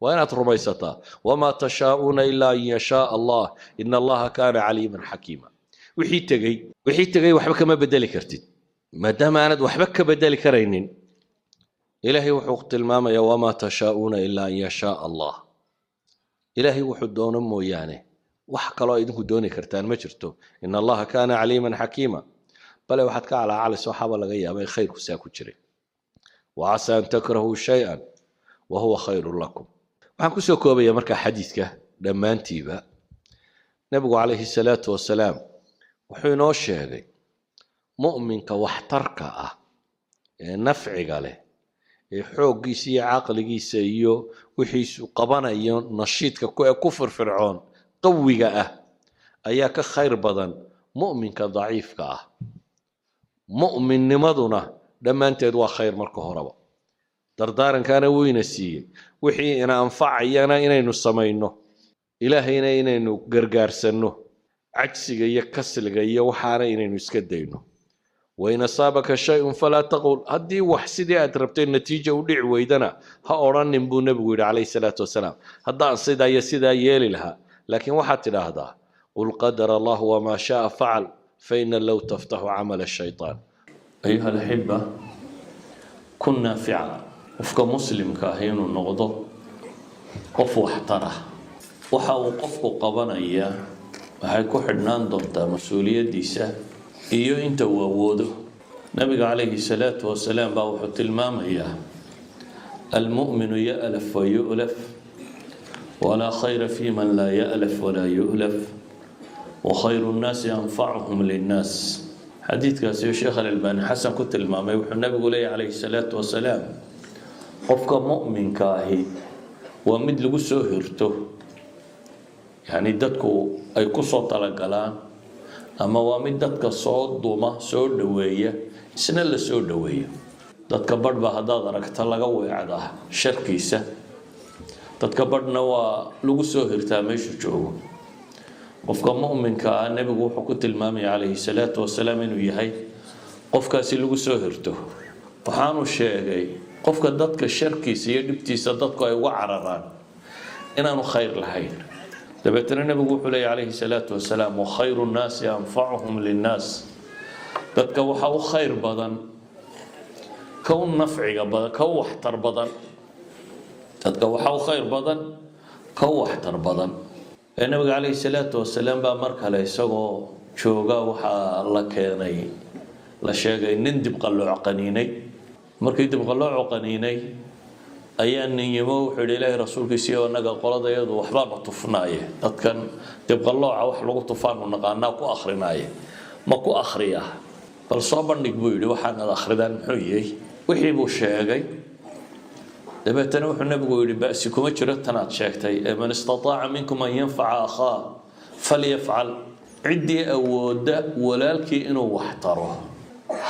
وأنا تربيستا وما تشاءون إلا أن يشاء الله إن الله كان عليما حكيما وحي تجي وحبك ما بدل كرتين ما دام أنا وحبك بدل كرينين إلهي وحقت الماما يا وما تشاءون إلا أن يشاء الله إلهي وحدون أمه يعني وحق الله إذنه دوني كرتان ما جرتو إن الله كان عليما حكيما بل وحدك على الصحابة لغاية ما خير كساكو جري وعسى أن تكرهوا شيئا وهو خير لكم waxaan ku soo koobaya marka xadiiska dhammaantiiba nabigu calayhi salaatu wasalaam wuxuu inoo sheegay mu'minka waxtarka ah ee nafciga leh ee xooggiisa iyo caqligiisa iyo wixiisu qabanayo nashiidka ku firfircoon qawiga ah ayaa ka khayr badan mu'minka daciifka ah mu'minnimaduna dhammaanteed waa khayr marka horeba dardaarankaana weyna siiyey wixii ina anfacayana inaynu samayno ilaahayna inaynu gargaarsanno cagsiga iyo kasliga iyo waxaana inaynu iska dayno wain asaabaka shayun falaa taqul haddii wax sidii aad rabtay natiija u dhici weydana ha odhanin buu nebigu yidhi calayhi salaatu wasalaam haddaan sidaa iyo sidaa yeeli lahaa laakiin waxaad tidhaahdaa qul qadara allahu wamaa shaaa facal faina low taftaxu camala shaytaan ayuha alaxiba kun naafica qofka muslimka ah inuu noqdo qof waxtara waxa uu qofku qabanaya waxay ku xidhnaan doontaa mas-uuliyaddiisa iyo inta uu awoodo nabiga calayhi salaatu wasalaam baa wuxuu tilmaamayaa almu'minu ya'laf wa yu'laf walaa khayra fi man laa ya'laf walaa yu'laf wa khayru nnaasi anfacuhum linnaas xadiidkaasi oo sheekh alalbaani xasan ku tilmaamay wuxuu nabigu leeyahy calayhi salaatu wasalaam qofka mu'minka ahi waa mid lagu soo hirto yacni dadku ay ku soo talagalaan ama waa mid dadka soo duma soo dhoweeya isna la soo dhoweeyo dadka badh baa haddaad aragta laga weecdaa sharkiisa dadka badhna waa lagu soo hirtaa meeshu joogo qofka mu'minka ah nebigu wuxuu ku tilmaamaya calayhi salaatu wasalaam inuu yahay qofkaasi lagu soo hirto waxaanu sheegay qofka dadka sharkiisa iyo dhibtiisa dadku ay uga cararaan inaanu khayr lahayn dabeetana nebigu wuxuu leeyahy calayhi salaatu wasalaam wakhayru nnaasi anfacuhum linnaas dadka waxa u khayr badan ka u nafciga badan ka u waxtar badan dadka waxa u khayr badan ka u waxtar badan nabiga calayhi salaatu wasalaam baa mar kale isagoo jooga waxaa la keenay la sheegay nin dibqallooc qaniinay markii dibqalloocu qaniinay ayaa nin yimo wuxuu yidhi ilaahay rasuulkiisii oo naga qoladayadu waxbaanu tufnaaye dadkan dibqallooca wax lagu tufaanu naqaanaa ku akrinaaye ma ku akhriyaa bal soo bandhig buu yidhi waxaanad akhridaan muxuu yahay wixii buu sheegay dabeetana wuxuu nabigu yidhi ba'si kuma jiro tanaad sheegtay man istataaca minkum an yanfaca akhaa falyafcal ciddii awoodda walaalkii inuu wax taro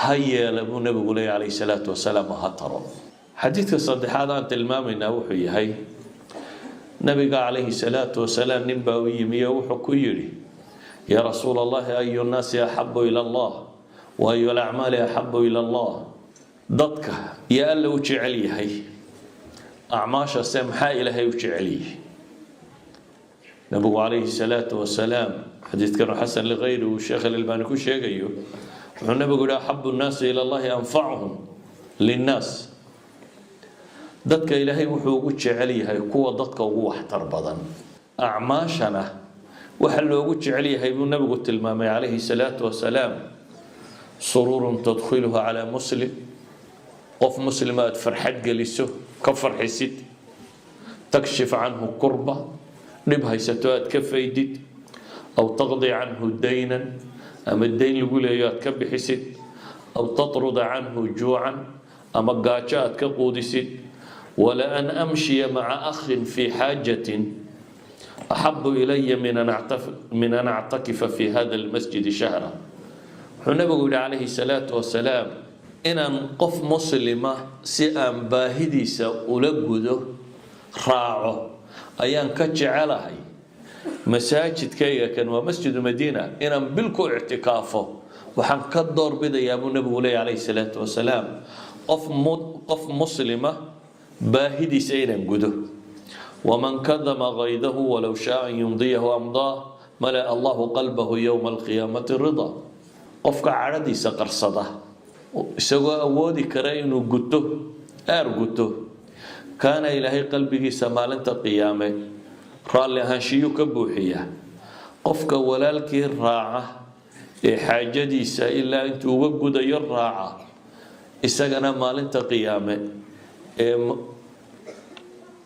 ha yeela buu nabigu leeyahy calayhi salaatu wasalaam ha taro xadiidka saddexaad aan tilmaamaynaa wuxuu yahay nabiga calayhi salaatu wasalaam nin baa u yimi oo wuxuu ku yidhi yaa rasuula allahi ayu nnaasi axabu ila allah wa ayu alacmaali axabu ila allah dadka yaa alla u jecel yahay acmaashase maxaa ilaahay u jecel yahay nabigu calayhi salaatu wasalaam xadiidkanu xasan ligayri uu sheekh alalbaani ku sheegayo wuxuu nabigu yihi axabu nnaasi ila allahi anfacuhum linnaas dadka ilaahay wuxuu ugu jecel yahay kuwa dadka ugu waxtar badan acmaashana waxa loogu jecel yahay buu nabigu tilmaamay calayhi salaatu wasalaam sururun tadkhiluha calaa muslim qof muslima aad farxad geliso ka farxisid takshif canhu kurba dhib haysato aad ka faydid aw taqdi canhu daynan ama dayn lagu leeyo aad ka bixisid aw tatruda canhu juucan ama gaajo aad ka quudisid wala an amshiya maca akhin fi xaajatin axabu ilaya min an actakifa fi hada almasjidi shahra wuxuu nabigu yihi calayhi salaatu wasalaam inaan qof muslima si aan baahidiisa ula gudo raaco ayaan ka jecelahay masaajidkayga kan waa masjidu madiina inaan bil ku ictikaafo waxaan ka doorbidayaa buu nabigu leeyahy calayhi salaatu wasalaam qof muslima baahidiisa inaan gudo waman kadama qaydahu walow shaa an yumdiyahu amdaa malaa allahu qalbahu yowma alqiyaamati rida qofka cadhadiisa qarsada isagoo awoodi kara inuu guto guto kaana ilaahay qalbigiisa maalinta qiyaame raalli ahaanshiyuu ka buuxiya qofka walaalkii raaca ee xaajadiisa ilaa intuu uga gudayo raaca isagana maalinta qiyaame ee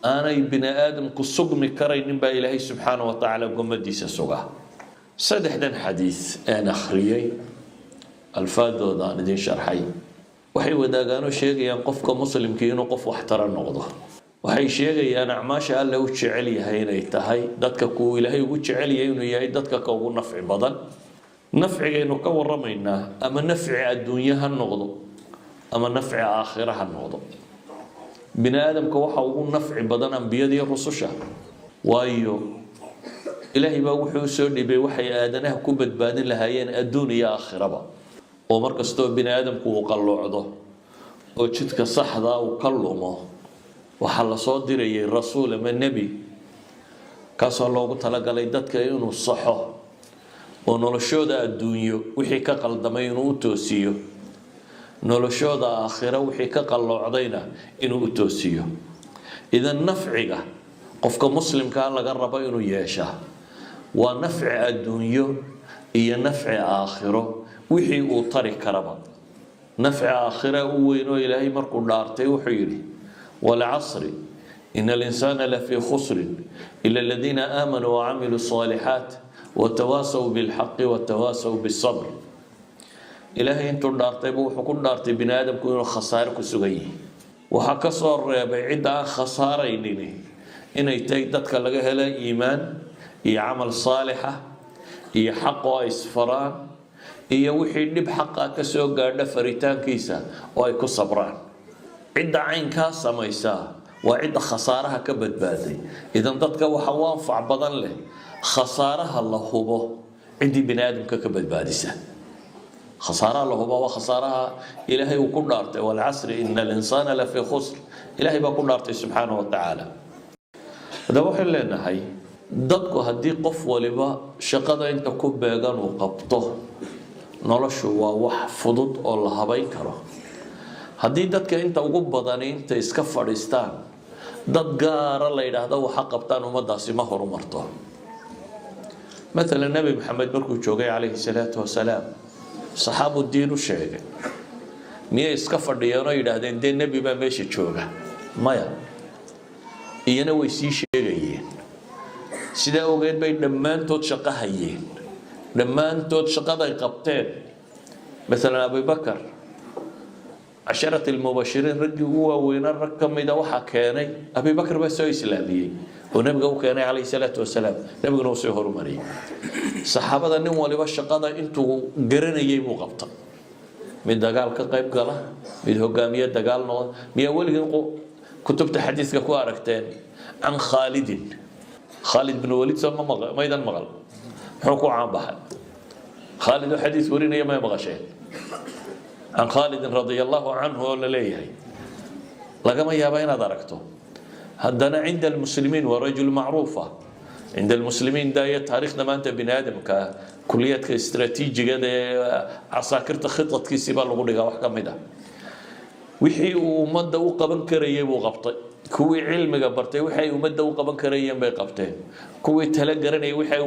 aanay bini aadamku sugmi karaynin baa ilaahay subxaana wa tacaala gomadiisa suga saddexdan xadiis aan akhriyey alfaadooda aan idin sharxay waxay wadaagaanoo sheegayaan qofka muslimkii inuu qof waxtara noqdo waxay sheegayaan acmaasha alla u jecel yahay inay tahay dadka kuwa ilaahay ugu jecel yahay inuu yahay dadka ka ugu nafci badan nafcigaynu ka waramaynaa ama nafci adduunye ha noqdo ama nafci aakhira ha noqdo bini aadamka waxa ugu nafci badan ambiyada iyo rususha waayo ilaahay baa wuxuu soo dhibay waxay aadanaha ku badbaadin lahaayeen adduun iyo aakhiraba oo markastoo bini aadamku uu qalloocdo oo jidka saxda uu ka lumo waxa la soo dirayay rasuul ama nabi kaasoo loogu talagalay dadka inuu saxo oo noloshooda adduunyo wixii ka qaldamay inuu u toosiyo noloshooda aakhira wixii ka qalloocdayna inuu u toosiyo idan nafciga qofka muslimka laga rabo inuu yeeshaa waa nafci adduunyo iyo nafci aakhiro wixii uu tari karaba nafci aakhira u weyn oo ilaahay markuu dhaartay wuxuu yidhi والعصر إن الإنسان لفي خسر إلا الذين آمنوا وعملوا الصالحات وتواصوا بالحق وتواصوا بالصبر إلهي أنتم دارتي وحكون دارتي بني آدم كونوا خسارة كسوغي وحكسر بعيد عن خسارة إن يتيدتك لغاها لا إيمان إي عمل صالحة إي حق إسفران إي وحي بحقا كسوغ قاعدة فريتان كيسا وإيكو صبران عدة عين كاسة ميسا وعدة خسارها كبدبادي إذا ضدك وحوانفع بدن له خسارها الله هو عندي بني آدم كبدبادي سه خسارها الله هو وخسارها إلهي وكل دارته والعصر إن الإنسان لفي خسر إلهي بكل دارته سبحانه وتعالى هذا وحل لنا هاي ضدك هدي قف ولبا شقدا أنت كوبيغان وقبطه نلشوا وحفظت الله هبيكره haddii dadka inta ugu badani inta iska fadhiistaan dad gaara la yiraahdo waxa qabtaan ummadaasi ma horumarto مثلا النبي محمد markuu joogay عليه الصلاه والسلام saxaabu diin u sheegay miyay iska fadhiyeen oo yiraahdeen de nabi baa meesha jooga maya iyana way sii sheegayeen sida ogeed bay dhamaantood shaqo hayeen dhamaantood shaqada ay qabteen مثلا ابو بكر عشرة المبشرين رجوا وين الركم إذا وحى كاني أبي بكر بس إسلامي ونبقى كان عليه الصلاة والسلام نبقى نوصيه هرمري صحابة النوم اللي بالشقادة أنتوا قرنا يجيبوا غبطة من دجال كقيب قاله من هجامية دجال نو من أول كتبت حديث كواركتين عن خالد بن وليد سما ميدان مغل حكوا عن بحر خالد حديث ورينا ما يبغى شيء عن خالد رضي الله عنه ولا ليه لقما يا بين دركته هدنا عند المسلمين ورجل معروفة عند المسلمين داية تاريخنا ما أنت بني آدم ككلية استراتيجية عساكرت خطة كيسيبا لغوليغا وحكم ده وحي ومدة وقبن كريه وغبطي كوي علم قبرتي وحي ومدة وقبن كريه بقبتين كوي تلقرني وحي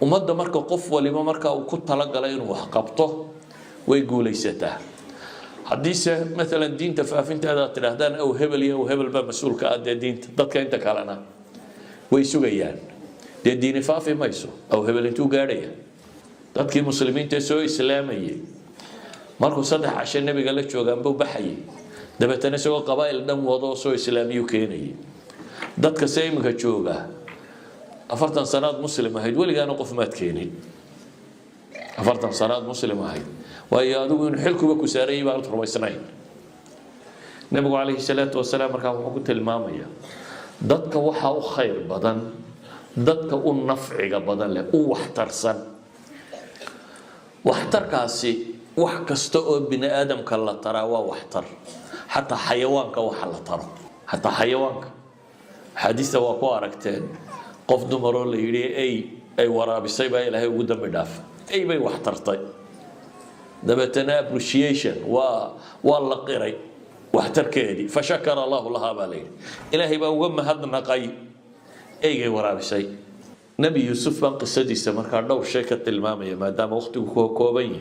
ومدة مركا قف ولما مركا وكنت تلقى وحقبته ويقول يسته حديث مثلا دين تفافنت هذا تراهدان او هبل او هبل بقى مسؤول كاد دين ضدك انت كلنا ويسوغيان دي دين فافي مايسو او هبل انتو غاريا ضدك مسلمين تسو اسلاميه markuu saddex cashay nabiga la joogaan buu baxay dabeetana soo qabaayil dhan wado soo islaamiyo keenay dadka saymiga jooga 40 sanaad muslim ahayd waligaana qof maad keenin 40 sanaad muslim ahayd waayo adigu in xilkuba ku saaray baa rumaysnayn nabigu calayhi salaatu wasalaam markaa wuxuu ku tilmaamaya dadka waxa u khayr badan dadka u nafciga badan leh u waxtarsan waxtarkaasi wax kasta oo bini aadamka la taraa waa waxtar حتى حيوانك وحلا ترى حتى حيوانك حديثة وكو أركتين قف دمرو اللي يري أي ورا بسيبا إلهي وقدم بداف أي بي وحترطي دبتنا appreciation والله قري واحتر كيدي فشكر الله لها بالي إلهي بوقم هذا نقاي أي ورا بسي نبي يوسف بن قصدي سمر كان دور شيكة المامية ما دام أختي كوبين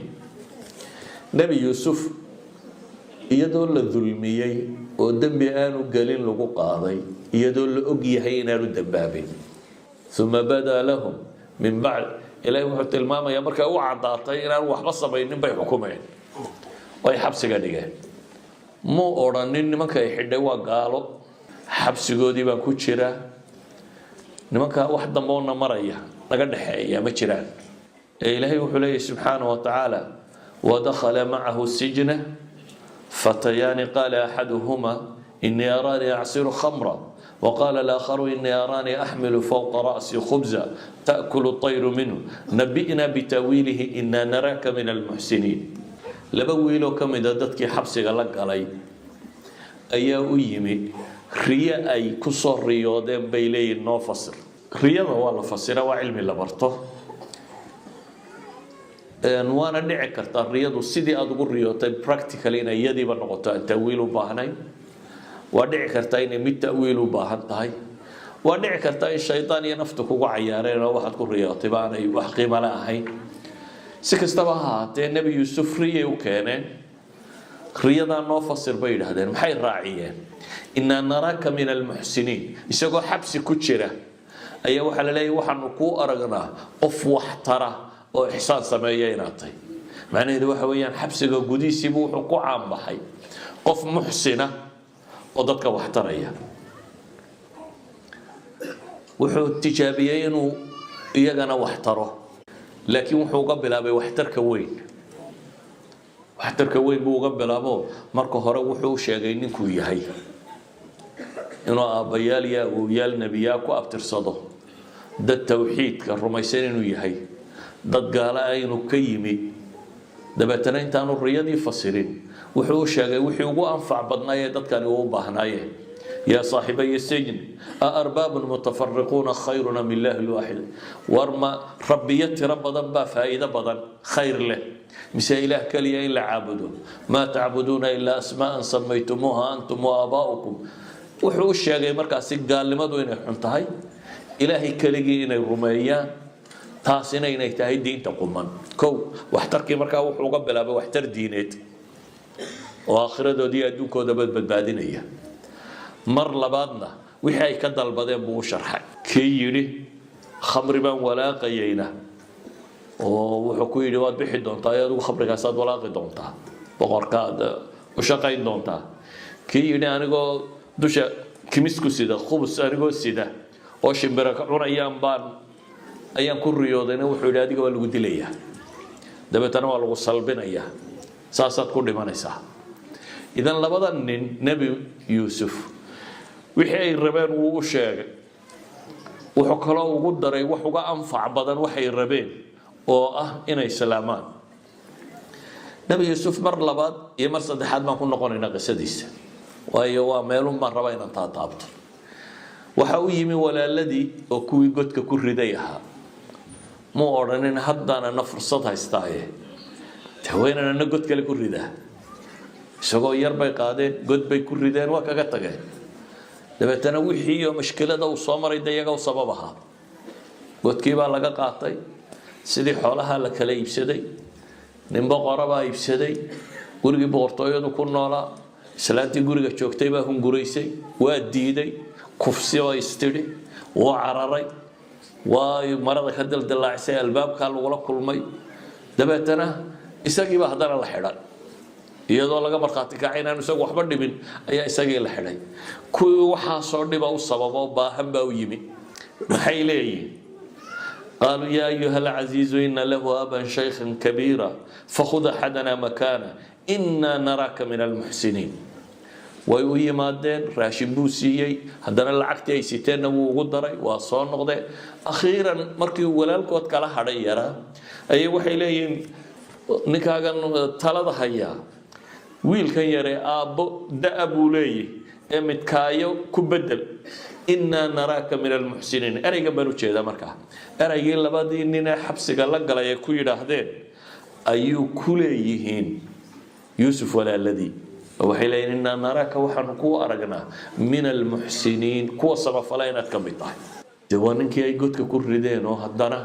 نبي يوسف iyadoo la dulmiyay oo dambi aanu galin lagu qaaday iyadoo la og yahay inaanu dambaabin thumma bada lahum min ba'd ilaahi wuxuu tilmaamayaa markay u cadaatay inaan waxba samaynin bay xukumeen way xabsiga dhigeen ma oranin nimanka ay xidhay waa gaalo xabsigoodii baan ku jira nimanka wax damboona maraya naga dhaxeeya ma jiraan ilaahi wuxuu leeyahay subhanahu wa ta'ala wa dakhala ma'ahu sijna فتيان قال أحدهما إني أراني أعصر خمرا وقال الآخر إني أراني أحمل فوق رأسي خبزا تأكل الطير منه نبئنا بتأويله إنا نراك من المحسنين لبويلو كم إذا دتك حبسك لك علي أي أيمي ريا أي كسر رياضين بيلي النوفسر رياضة ولا فسر وعلم اللي برته وانا dhici karta riyadu sidii aad ugu riyootay practically inay iyadiiba noqoto aan ta'wiil u baahnayn waa dhici karta inay mid ta'wiil u baahan tahay waa dhici karta in shaydaan iyo naftu kugu cayaareen oo waxaad ku riyootay baanay wax qiimo la ahayn si kastaba ha ahaatee nebi yuusuf riyay u keeneen riyadaa noo fasir bay yidhaahdeen maxay raaciyeen innaa naraaka min almuxsiniin isagoo xabsi ku jira ayaa waxaa la leeyahay waxaanu kuu aragnaa qof wax tara oo ixsaan sameeya inaad tahay macnaheedu waxa weeyaan xabsiga gudihiisiibu wuxuu ku caanbaxay qof muxsina oo dadka wax taraya wuxuu tijaabiyey inuu iyagana wax taro laakiin wuxuu uga bilaabay waxtarka weyn buu uga bilaabo marka hore wuxuu sheegay ninkuu yahay inuu aabbayaal iyo awowyaal nebiyaa ku abtirsado dad tawxiidka rumaysan inuu yahay dad gaala ah inuu ka yimi dabeetana intaanu riyadii fasirin wuxuu sheegay wixii ugu anfac badnaayee dadkani u baahnaayeen yaa saaxiibay sijn arbaabun mutafarriquuna khayruna min illaahi lwaaxid warma rabbiyo tiro badan baa faa'iido badan khayr leh mise ilaah kaliya in la caabudo maa tacbuduuna ilaa asmaa'an samaytumuuha antum wa aabaa'ukum wuxuu sheegay markaasi gaalnimadu inay xun tahay ilaahay keligii inay rumeeyaan taasina inay tahay diinta quman kow waxtarkii markaa wuxuu uga bilaabay waxtar diineed oo aakhiradoodii adduunkooda badbaadinaya mar labaadna wixii ay ka dalbadeen buu u sharxay kii yidhi khamri baan walaaqayayna oo wuxuu ku yidhi waad bixi doontaa iyo adigu khamrigaasaad walaaqi doontaa boqorkaad u shaqayn doontaa kii yidhi anigoo dusha kimisku sida khubus anigoo sida oo shimbira ka cunayaan ayaan ku riyoodayna wuxuu yidhi adiga waa lagu dilayaa dabeetana waa lagu salbinayaa saasaad ku dhimanaysaa idan labada nin nebi yuusuf wixii ay rabeen wuu u sheegay wuxuu kaloo ugu daray wax uga anfac badan waxay rabeen oo ah inay salaamaan nebi yuusuf mar labaad iyo mar saddexaad baan ku noqonaynaa qisadiisa waayo waa meelun baan rabaa inaan taataabto waxa u yimi walaaladii oo kuwii godka ku riday ahaa muu odhanin haddaanana fursad haystaaye haweenanana god kale ku ridaa isagoo yar bay qaadeen god bay ku rideen waa kaga tageen dabeetana wixii iyo mashkilada uu soo maray de iyaga u sabab ahaa godkii baa laga qaatay sidii xoolaha la kala iibsaday nin boqora baa iibsaday gurigii boqortooyadu ku noolaa islaantii guriga joogtay baa hunguraysay waa diiday kufsi oo istidhi wuu cararay waa marada ka daldalaacisay albaabkaa lagula kulmay dabeetana isagiiba haddana la xidhan iyadoo laga markhaati kacay inaan isagu waxba dhimin ayaa isagii la xidhay kuwii waxaasoo dhiba u sababo baahan baa u yimi maxay leeyihin قالوا يا أيها العزيز إن له أبا شيخا كبيرا فخذ أحدنا مكانه إنا نراك من المحسنين ويوهي مادين راشن بوسيي هدنا العقد أي ستين وغدري وصون نقضي أخيرا مركي ولالكوت كلا حريرا أي وحي لين نكاغن تلاد هيا ويل كان يري أبو دأبو لي امت كايو كبدل إنا نراك من المحسنين أريق بلو جيدا مركا أريق لبادي إننا حبسك لقلا يكوي راهدين أيو كليهين يوسف ولا الذي وحيلين إنا نراك وحنكو أرقنا من المحسنين كو صرف لينا كميطاي جوانك أي قدك كل ردين وهدنا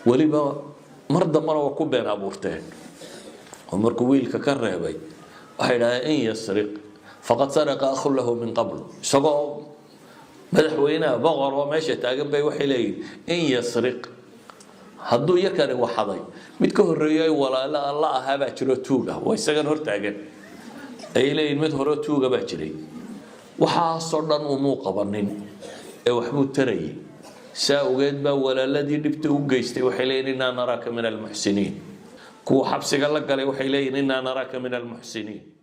وليبا مرضى مرة وكوبين أبورتين ومركو ويلك كرهبي وحيلا إن يسرق فقد سرق أخ له من قبل سقوا مدحوينا بغر وماشي تاقن بي وحيلين إن يسرق هدو يكاري وحضي متكو الرياي ولا لا الله هابا جرو توغا ويساقن هور تاقن أي لين مد هورو توغا باجري وحا صردان وموقع بانين وحبو تري ساوغيد با ولا الذي دبتو قيستي وحيلين إنا نراك من المحسنين كو حبسك الله قالي وحيلين إنا نراك من المحسنين